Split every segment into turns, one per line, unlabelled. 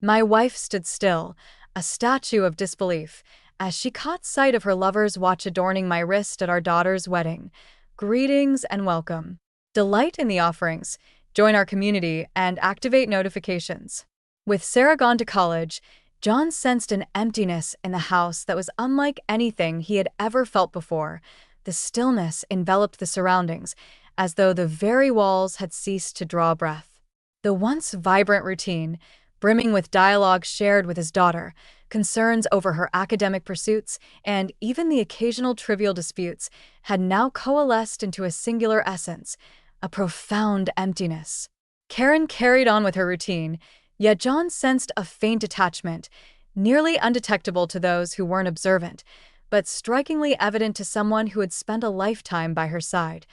My wife stood still, a statue of disbelief, as she caught sight of her lover's watch adorning my wrist at our daughter's wedding. Greetings and welcome. Delight in the offerings, join our community, and activate notifications. With Sarah gone to college, John sensed an emptiness in the house that was unlike anything he had ever felt before. The stillness enveloped the surroundings, as though the very walls had ceased to draw breath. The once vibrant routine, brimming with dialogue shared with his daughter, concerns over her academic pursuits, and even the occasional trivial disputes, had now coalesced into a singular essence, a profound emptiness. Karen carried on with her routine, yet John sensed a faint detachment, nearly undetectable to those who weren't observant, but strikingly evident to someone who had spent a lifetime by her side.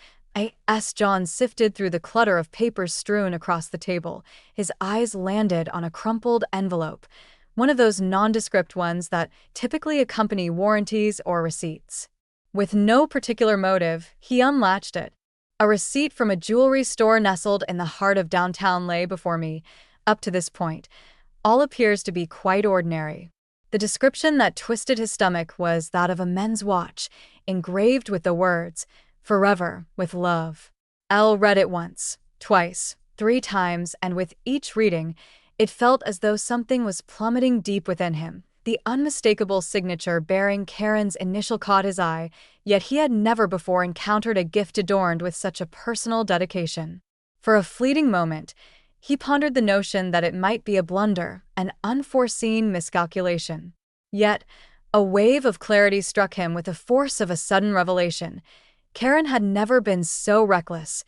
As John sifted through the clutter of papers strewn across the table, his eyes landed on a crumpled envelope, one of those nondescript ones that typically accompany warranties or receipts. With no particular motive, he unlatched it. A receipt from a jewelry store nestled in the heart of downtown lay before me. Up to this point, all appears to be quite ordinary. The description that twisted his stomach was that of a men's watch, engraved with the words, "Forever with love." Elle read it once, twice, 3 times, and with each reading, it felt as though something was plummeting deep within him. The unmistakable signature bearing Karen's initial caught his eye, yet he had never before encountered a gift adorned with such a personal dedication. For a fleeting moment, he pondered the notion that it might be a blunder, an unforeseen miscalculation. Yet, a wave of clarity struck him with the force of a sudden revelation. Karen had never been so reckless.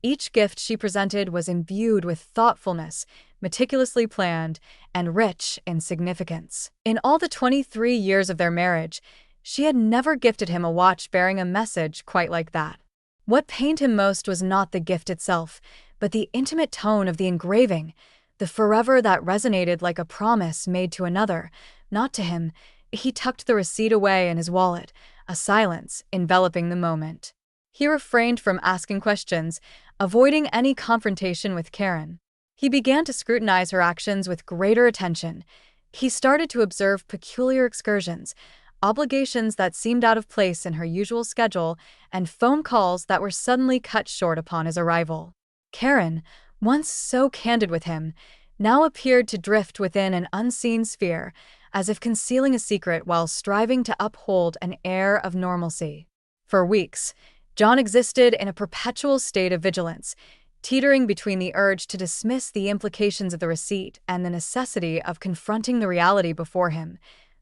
Each gift she presented was imbued with thoughtfulness, meticulously planned, and rich in significance. In all the 23 years of their marriage, she had never gifted him a watch bearing a message quite like that. What pained him most was not the gift itself, but the intimate tone of the engraving, the forever that resonated like a promise made to another, not to him. He tucked the receipt away in his wallet, a silence enveloping the moment. He refrained from asking questions, avoiding any confrontation with Karen. He began to scrutinize her actions with greater attention. He started to observe peculiar excursions, obligations that seemed out of place in her usual schedule, and phone calls that were suddenly cut short upon his arrival. Karen, once so candid with him, now appeared to drift within an unseen sphere, as if concealing a secret while striving to uphold an air of normalcy. For weeks, John existed in a perpetual state of vigilance, teetering between the urge to dismiss the implications of the receipt and the necessity of confronting the reality before him.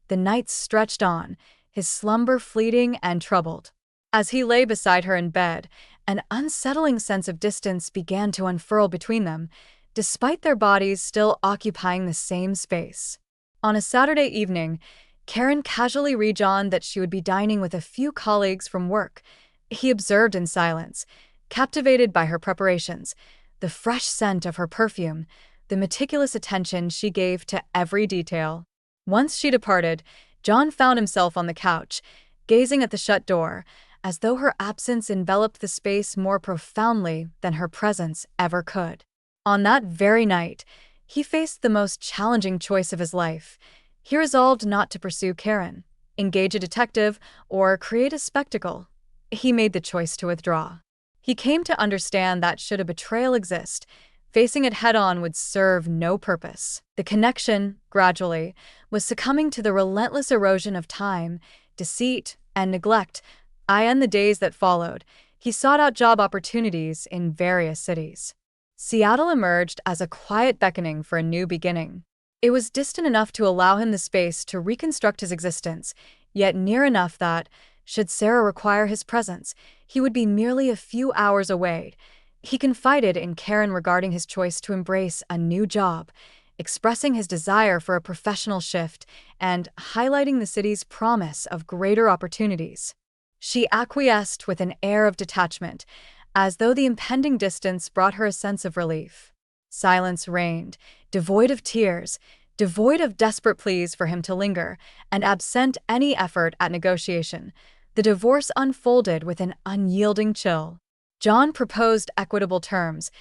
The nights stretched on, his slumber fleeting and troubled. As he lay beside her in bed, an unsettling sense of distance began to unfurl between them, despite their bodies still occupying the same space. On a Saturday evening, Karen casually rejoined that she would be dining with a few colleagues from work. He observed in silence, captivated by her preparations, the fresh scent of her perfume, the meticulous attention she gave to every detail. Once she departed, John found himself on the couch, gazing at the shut door, as though her absence enveloped the space more profoundly than her presence ever could. On that very night, he faced the most challenging choice of his life. He resolved not to pursue Karen, engage a detective, or create a spectacle. He made the choice to withdraw. He came to understand that should a betrayal exist, facing it head-on would serve no purpose. The connection, gradually, was succumbing to the relentless erosion of time, deceit, and neglect. In the days that followed, he sought out job opportunities in various cities. Seattle emerged as a quiet beckoning for a new beginning. It was distant enough to allow him the space to reconstruct his existence, yet near enough that, should Sarah require his presence, he would be merely a few hours away. He confided in Karen regarding his choice to embrace a new job, expressing his desire for a professional shift and highlighting the city's promise of greater opportunities. She acquiesced with an air of detachment, as though the impending distance brought her a sense of relief. Silence reigned, devoid of tears, devoid of desperate pleas for him to linger, and absent any effort at negotiation. The divorce unfolded with an unyielding chill. John proposed equitable terms,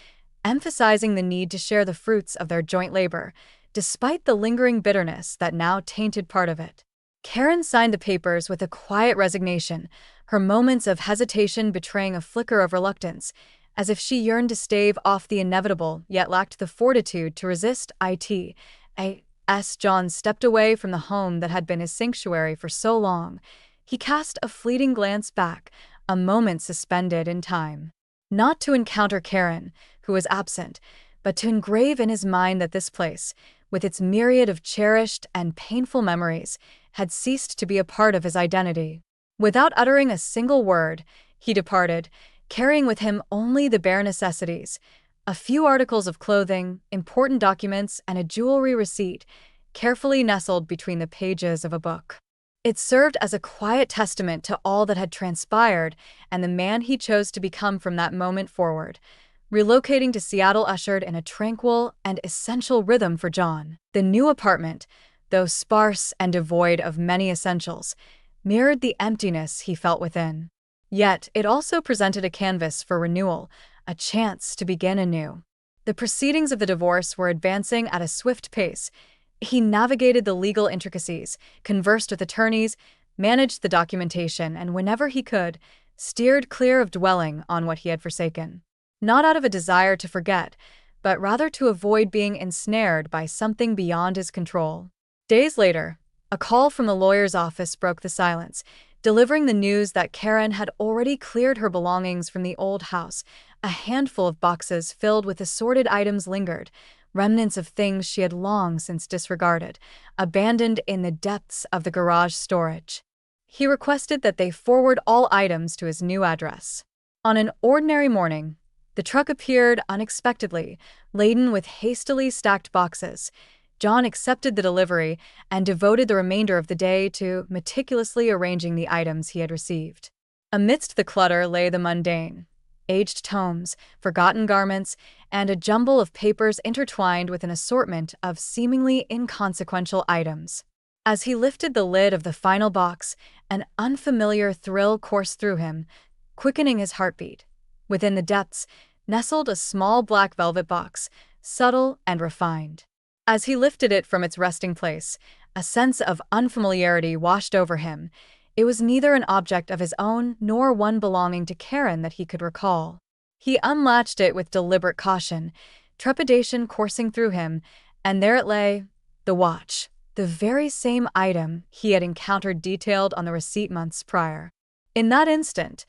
emphasizing the need to share the fruits of their joint labor, despite the lingering bitterness that now tainted part of it. Karen signed the papers with a quiet resignation, her moments of hesitation betraying a flicker of reluctance, as if she yearned to stave off the inevitable yet lacked the fortitude to resist it. As John stepped away from the home that had been his sanctuary for so long, he cast a fleeting glance back, a moment suspended in time. Not to encounter Karen, who was absent, but to engrave in his mind that this place, with its myriad of cherished and painful memories, had ceased to be a part of his identity. Without uttering a single word, he departed, carrying with him only the bare necessities, a few articles of clothing, important documents, and a jewelry receipt, carefully nestled between the pages of a book. It served as a quiet testament to all that had transpired and the man he chose to become from that moment forward. Relocating to Seattle ushered in a tranquil and essential rhythm for John. The new apartment, though sparse and devoid of many essentials, mirrored the emptiness he felt within. Yet it also presented a canvas for renewal, a chance to begin anew. The proceedings of the divorce were advancing at a swift pace. He navigated the legal intricacies, conversed with attorneys, managed the documentation, and whenever he could, steered clear of dwelling on what he had forsaken. Not out of a desire to forget, but rather to avoid being ensnared by something beyond his control. Days later, a call from the lawyer's office broke the silence, delivering the news that Karen had already cleared her belongings from the old house. A handful of boxes filled with assorted items lingered, remnants of things she had long since disregarded, abandoned in the depths of the garage storage. He requested that they forward all items to his new address. On an ordinary morning, the truck appeared unexpectedly, laden with hastily stacked boxes. John accepted the delivery and devoted the remainder of the day to meticulously arranging the items he had received. Amidst the clutter lay the mundane: aged tomes, forgotten garments, and a jumble of papers intertwined with an assortment of seemingly inconsequential items. As he lifted the lid of the final box, an unfamiliar thrill coursed through him, quickening his heartbeat. Within the depths nestled a small black velvet box, subtle and refined. As he lifted it from its resting place, a sense of unfamiliarity washed over him. It was neither an object of his own nor one belonging to Karen that he could recall. He unlatched it with deliberate caution, trepidation coursing through him, and there it lay, the watch, the very same item he had encountered detailed on the receipt months prior. In that instant,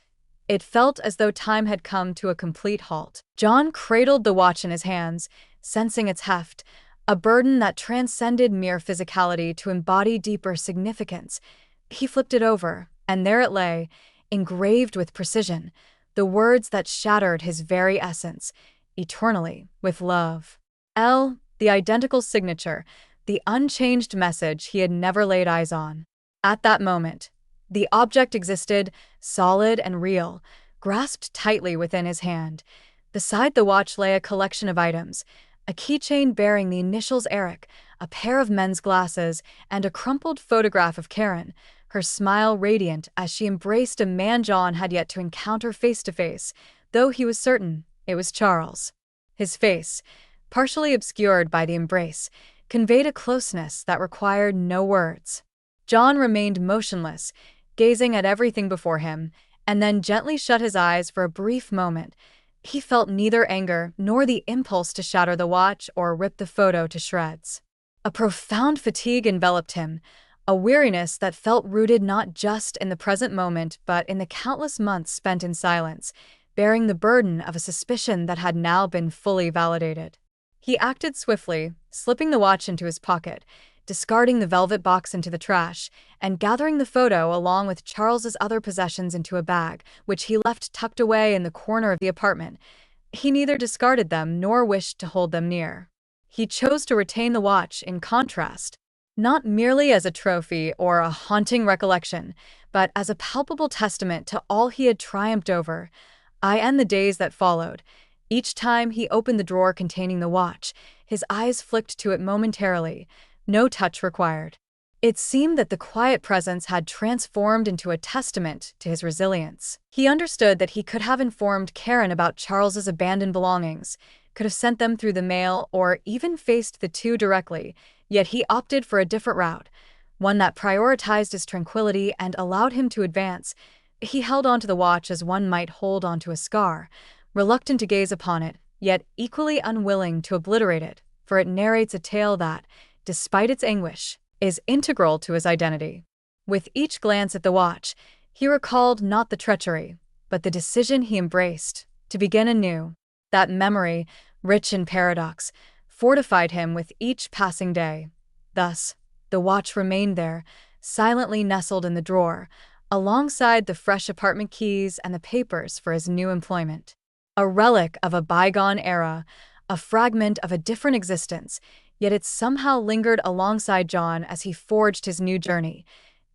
it felt as though time had come to a complete halt. John cradled the watch in his hands, sensing its heft, a burden that transcended mere physicality to embody deeper significance. He flipped it over, and there it lay, engraved with precision, the words that shattered his very essence: eternally, with love. The identical signature, the unchanged message he had never laid eyes on. At that moment, the object existed, solid and real, grasped tightly within his hand. Beside the watch lay a collection of items: a keychain bearing the initials Eric, a pair of men's glasses, and a crumpled photograph of Karen, her smile radiant as she embraced a man John had yet to encounter face to face, though he was certain it was Charles. His face, partially obscured by the embrace, conveyed a closeness that required no words. John remained motionless, gazing at everything before him, and then gently shut his eyes for a brief moment. He felt neither anger nor the impulse to shatter the watch or rip the photo to shreds. A profound fatigue enveloped him, a weariness that felt rooted not just in the present moment but in the countless months spent in silence, bearing the burden of a suspicion that had now been fully validated. He acted swiftly, slipping the watch into his pocket, discarding the velvet box into the trash, and gathering the photo along with Charles's other possessions into a bag, which he left tucked away in the corner of the apartment. He neither discarded them nor wished to hold them near. He chose to retain the watch in contrast, not merely as a trophy or a haunting recollection, but as a palpable testament to all he had triumphed over. In the days that followed, each time he opened the drawer containing the watch, his eyes flicked to it momentarily, no touch required. It seemed that the quiet presence had transformed into a testament to his resilience. He understood that he could have informed Karen about Charles's abandoned belongings, could have sent them through the mail or even faced the two directly, yet he opted for a different route, one that prioritized his tranquility and allowed him to advance. He held onto the watch as one might hold onto a scar, reluctant to gaze upon it, yet equally unwilling to obliterate it, for it narrates a tale that, despite its anguish, is integral to his identity. With each glance at the watch, he recalled not the treachery, but the decision he embraced to begin anew. That memory, rich in paradox, fortified him with each passing day. Thus, the watch remained there, silently nestled in the drawer, alongside the fresh apartment keys and the papers for his new employment. A relic of a bygone era, a fragment of a different existence, yet it somehow lingered alongside John as he forged his new journey,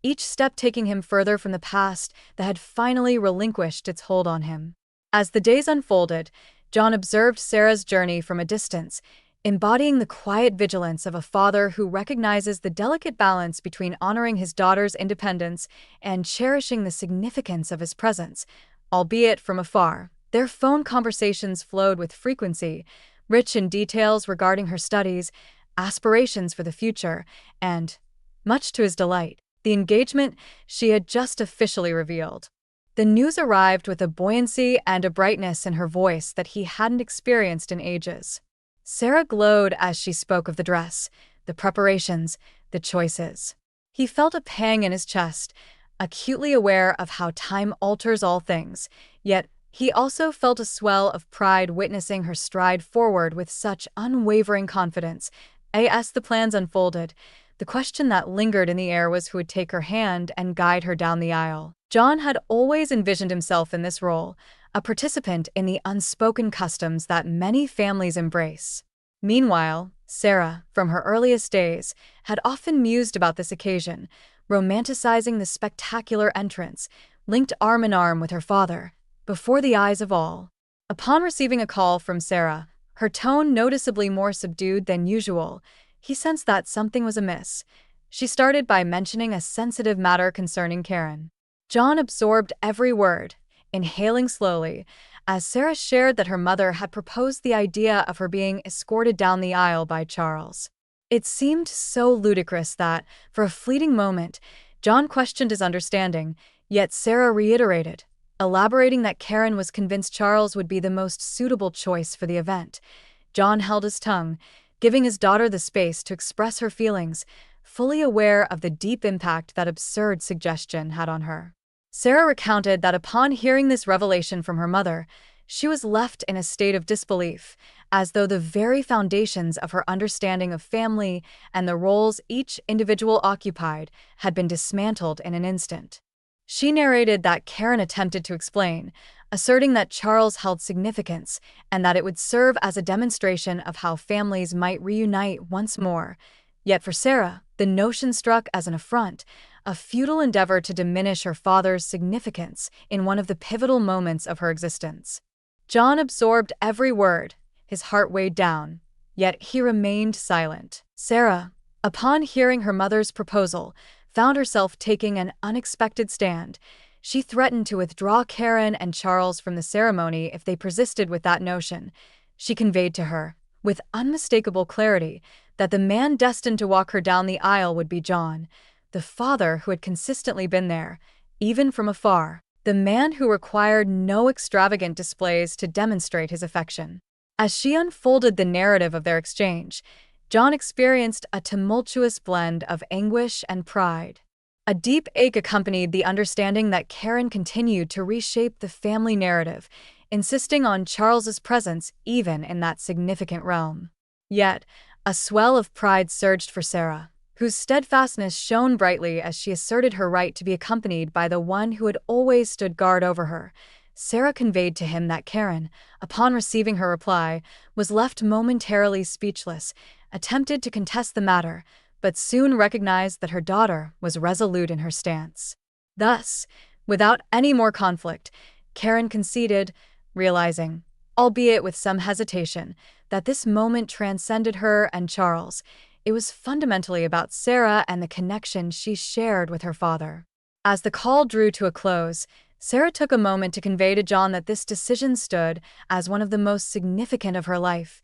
each step taking him further from the past that had finally relinquished its hold on him. As the days unfolded, John observed Sarah's journey from a distance, embodying the quiet vigilance of a father who recognizes the delicate balance between honoring his daughter's independence and cherishing the significance of his presence, albeit from afar. Their phone conversations flowed with frequency, rich in details regarding her studies, aspirations for the future, and, much to his delight, the engagement she had just officially revealed. The news arrived with a buoyancy and a brightness in her voice that he hadn't experienced in ages. Sarah glowed as she spoke of the dress, the preparations, the choices. He felt a pang in his chest, acutely aware of how time alters all things, yet he also felt a swell of pride witnessing her stride forward with such unwavering confidence. As the plans unfolded, the question that lingered in the air was who would take her hand and guide her down the aisle. John had always envisioned himself in this role, a participant in the unspoken customs that many families embrace. Meanwhile, Sarah, from her earliest days, had often mused about this occasion, romanticizing the spectacular entrance, linked arm in arm with her father, before the eyes of all. Upon receiving a call from Sarah, her tone noticeably more subdued than usual, he sensed that something was amiss. She started by mentioning a sensitive matter concerning Karen. John absorbed every word, inhaling slowly, as Sarah shared that her mother had proposed the idea of her being escorted down the aisle by Charles. It seemed so ludicrous that, for a fleeting moment, John questioned his understanding, yet Sarah reiterated, elaborating that Karen was convinced Charles would be the most suitable choice for the event. John held his tongue, giving his daughter the space to express her feelings, fully aware of the deep impact that absurd suggestion had on her. Sarah recounted that upon hearing this revelation from her mother, she was left in a state of disbelief, as though the very foundations of her understanding of family and the roles each individual occupied had been dismantled in an instant. She narrated that Karen attempted to explain, asserting that Charles held significance and that it would serve as a demonstration of how families might reunite once more. Yet for Sarah, the notion struck as an affront, a futile endeavor to diminish her father's significance in one of the pivotal moments of her existence. John absorbed every word, his heart weighed down, yet he remained silent. Sarah, upon hearing her mother's proposal, found herself taking an unexpected stand. She threatened to withdraw Karen and Charles from the ceremony if they persisted with that notion. She conveyed to her, with unmistakable clarity, that the man destined to walk her down the aisle would be John, the father who had consistently been there, even from afar, the man who required no extravagant displays to demonstrate his affection. As she unfolded the narrative of their exchange, John experienced a tumultuous blend of anguish and pride. A deep ache accompanied the understanding that Karen continued to reshape the family narrative, insisting on Charles's presence even in that significant realm. Yet, a swell of pride surged for Sarah, whose steadfastness shone brightly as she asserted her right to be accompanied by the one who had always stood guard over her. Sarah conveyed to him that Karen, upon receiving her reply, was left momentarily speechless, attempted to contest the matter, but soon recognized that her daughter was resolute in her stance. Thus, without any more conflict, Karen conceded, realizing, albeit with some hesitation, that this moment transcended her and Charles. It was fundamentally about Sarah and the connection she shared with her father. As the call drew to a close, Sarah took a moment to convey to John that this decision stood as one of the most significant of her life,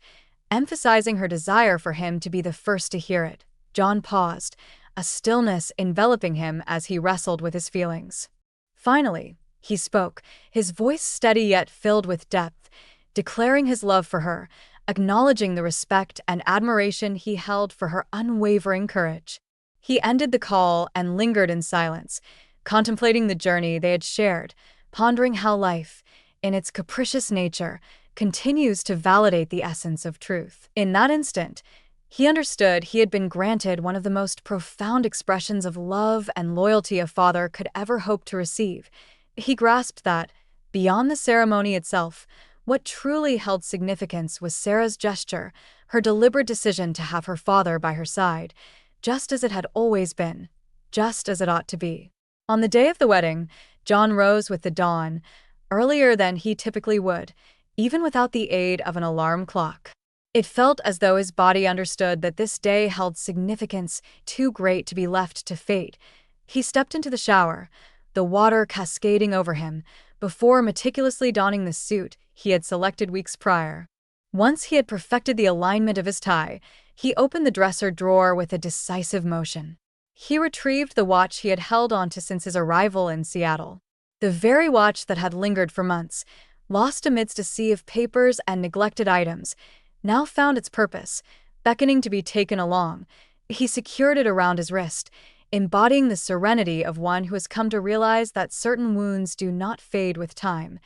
emphasizing her desire for him to be the first to hear it. John paused, a stillness enveloping him as he wrestled with his feelings. Finally, he spoke, his voice steady yet filled with depth, declaring his love for her, acknowledging the respect and admiration he held for her unwavering courage. He ended the call and lingered in silence, contemplating the journey they had shared, pondering how life, in its capricious nature, continues to validate the essence of truth. In that instant, he understood he had been granted one of the most profound expressions of love and loyalty a father could ever hope to receive. He grasped that, beyond the ceremony itself, what truly held significance was Sarah's gesture, her deliberate decision to have her father by her side, just as it had always been, just as it ought to be. On the day of the wedding, John rose with the dawn, earlier than he typically would, even without the aid of an alarm clock. It felt as though his body understood that this day held significance too great to be left to fate. He stepped into the shower, the water cascading over him, before meticulously donning the suit he had selected weeks prior. Once he had perfected the alignment of his tie, he opened the dresser drawer with a decisive motion. He retrieved the watch he had held onto since his arrival in Seattle. The very watch that had lingered for months, lost amidst a sea of papers and neglected items, now found its purpose, beckoning to be taken along. He secured it around his wrist, embodying the serenity of one who has come to realize that certain wounds do not fade with time.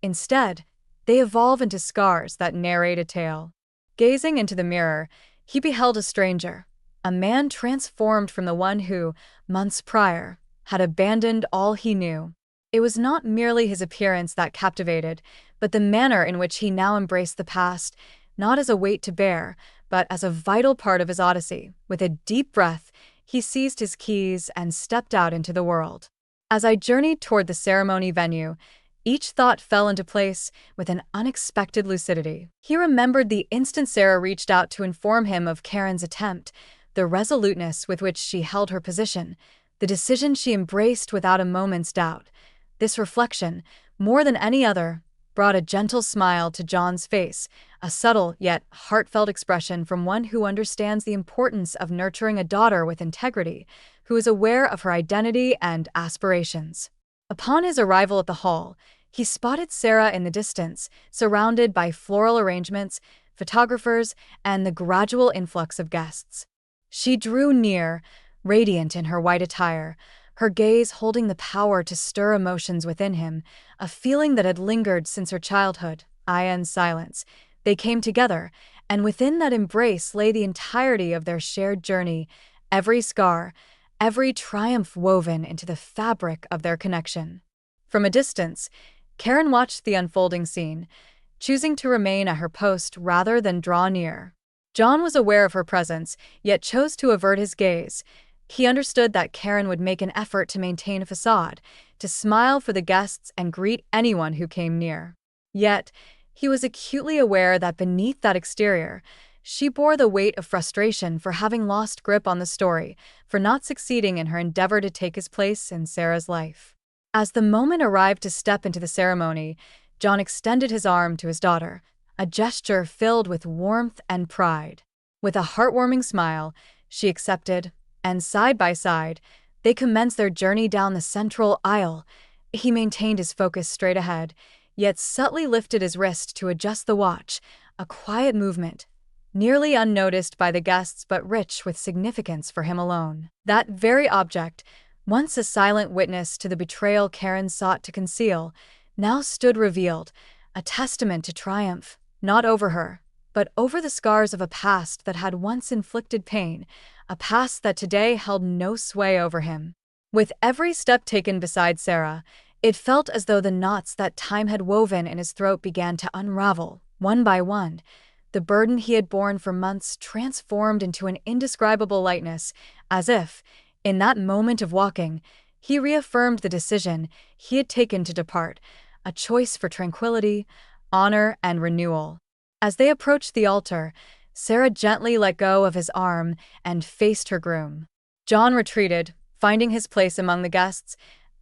Instead, they evolve into scars that narrate a tale. Gazing into the mirror, he beheld a stranger, a man transformed from the one who, months prior, had abandoned all he knew. It was not merely his appearance that captivated, but the manner in which he now embraced the past, not as a weight to bear, but as a vital part of his odyssey. With a deep breath, he seized his keys and stepped out into the world. As I journeyed toward the ceremony venue, each thought fell into place with an unexpected lucidity. He remembered the instant Sarah reached out to inform him of Karen's attempt, the resoluteness with which she held her position, the decision she embraced without a moment's doubt. This reflection, more than any other, brought a gentle smile to John's face, a subtle yet heartfelt expression from one who understands the importance of nurturing a daughter with integrity, who is aware of her identity and aspirations. Upon his arrival at the hall, he spotted Sarah in the distance, surrounded by floral arrangements, photographers, and the gradual influx of guests. She drew near, radiant in her white attire, her gaze holding the power to stir emotions within him, a feeling that had lingered since her childhood. In silence, they came together, and within that embrace lay the entirety of their shared journey, every scar, every triumph woven into the fabric of their connection. From a distance, Karen watched the unfolding scene, choosing to remain at her post rather than draw near. John was aware of her presence, yet chose to avert his gaze. He understood that Karen would make an effort to maintain a facade, to smile for the guests and greet anyone who came near. Yet, he was acutely aware that beneath that exterior, she bore the weight of frustration for having lost grip on the story, for not succeeding in her endeavor to take his place in Sarah's life. As the moment arrived to step into the ceremony, John extended his arm to his daughter, a gesture filled with warmth and pride. With a heartwarming smile, she accepted, and side by side, they commenced their journey down the central aisle. He maintained his focus straight ahead, yet subtly lifted his wrist to adjust the watch, a quiet movement, nearly unnoticed by the guests but rich with significance for him alone. That very object, once a silent witness to the betrayal Karen sought to conceal, now stood revealed, a testament to triumph, not over her, but over the scars of a past that had once inflicted pain, a past that today held no sway over him. With every step taken beside Sarah, it felt as though the knots that time had woven in his throat began to unravel, one by one. The burden he had borne for months transformed into an indescribable lightness, as if, in that moment of walking, he reaffirmed the decision he had taken to depart, a choice for tranquility, honor, and renewal. As they approached the altar, Sarah gently let go of his arm and faced her groom. John retreated, finding his place among the guests,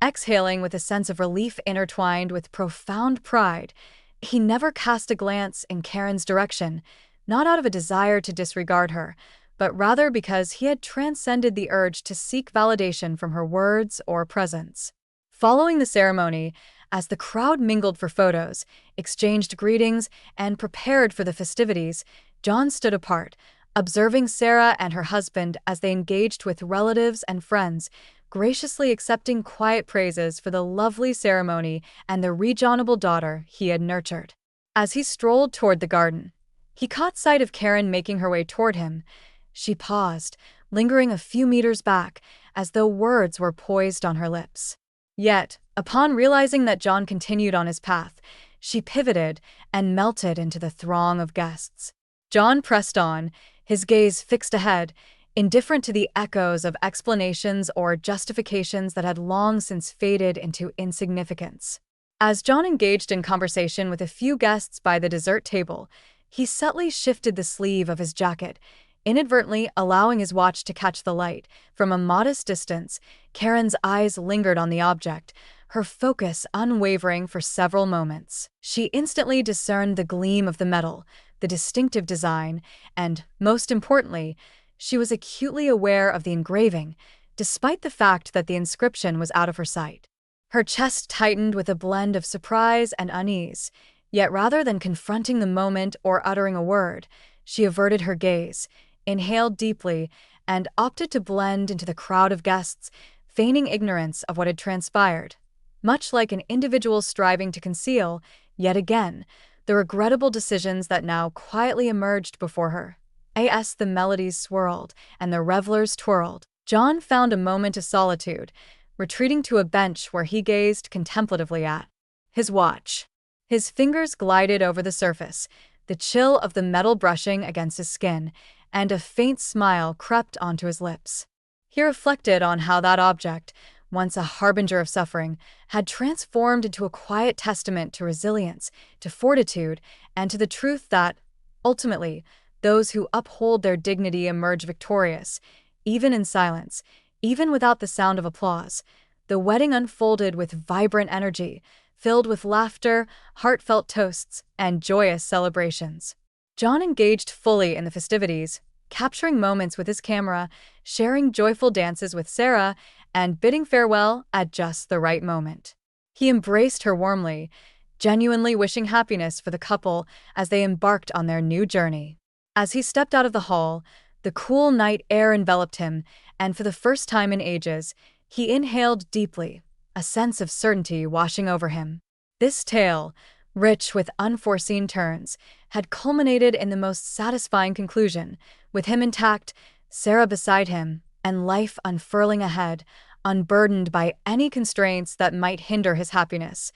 Exhaling with a sense of relief intertwined with profound pride, he never cast a glance in Karen's direction, not out of a desire to disregard her, but rather because he had transcended the urge to seek validation from her words or presence. Following the ceremony, as the crowd mingled for photos, exchanged greetings, and prepared for the festivities, John stood apart, observing Sarah and her husband as they engaged with relatives and friends, graciously accepting quiet praises for the lovely ceremony and the regenerable daughter he had nurtured. As he strolled toward the garden, he caught sight of Karen making her way toward him. She paused, lingering a few meters back, as though words were poised on her lips. Yet, upon realizing that John continued on his path, she pivoted and melted into the throng of guests. John pressed on, his gaze fixed ahead, indifferent to the echoes of explanations or justifications that had long since faded into insignificance. As John engaged in conversation with a few guests by the dessert table, he subtly shifted the sleeve of his jacket, inadvertently allowing his watch to catch the light. From a modest distance, Karen's eyes lingered on the object, her focus unwavering for several moments. She instantly discerned the gleam of the metal, the distinctive design, and, most importantly, she was acutely aware of the engraving, despite the fact that the inscription was out of her sight. Her chest tightened with a blend of surprise and unease, yet rather than confronting the moment or uttering a word, she averted her gaze, inhaled deeply, and opted to blend into the crowd of guests, feigning ignorance of what had transpired. Much like an individual striving to conceal, yet again, the regrettable decisions that now quietly emerged before her. As the melodies swirled and the revelers twirled, John found a moment of solitude, retreating to a bench where he gazed contemplatively at his watch. His fingers glided over the surface, the chill of the metal brushing against his skin, and a faint smile crept onto his lips. He reflected on how that object, once a harbinger of suffering, had transformed into a quiet testament to resilience, to fortitude, and to the truth that, ultimately, those who uphold their dignity emerge victorious, even in silence, even without the sound of applause. The wedding unfolded with vibrant energy, filled with laughter, heartfelt toasts, and joyous celebrations. John engaged fully in the festivities, capturing moments with his camera, sharing joyful dances with Sarah, and bidding farewell at just the right moment. He embraced her warmly, genuinely wishing happiness for the couple as they embarked on their new journey. As he stepped out of the hall, the cool night air enveloped him, and for the first time in ages, he inhaled deeply, a sense of certainty washing over him. This tale, rich with unforeseen turns, had culminated in the most satisfying conclusion, with him intact, Sarah beside him, and life unfurling ahead, unburdened by any constraints that might hinder his happiness.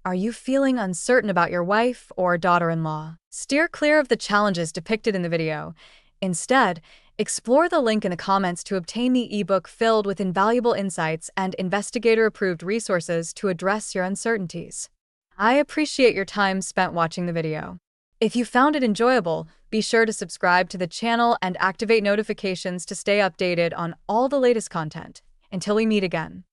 Are you feeling uncertain about your wife or daughter-in-law? Steer clear of the challenges depicted in the video. Instead, explore the link in the comments to obtain the ebook filled with invaluable insights and investigator-approved resources to address your uncertainties. I appreciate your time spent watching the video. If you found it enjoyable, be sure to subscribe to the channel and activate notifications to stay updated on all the latest content. Until we meet again.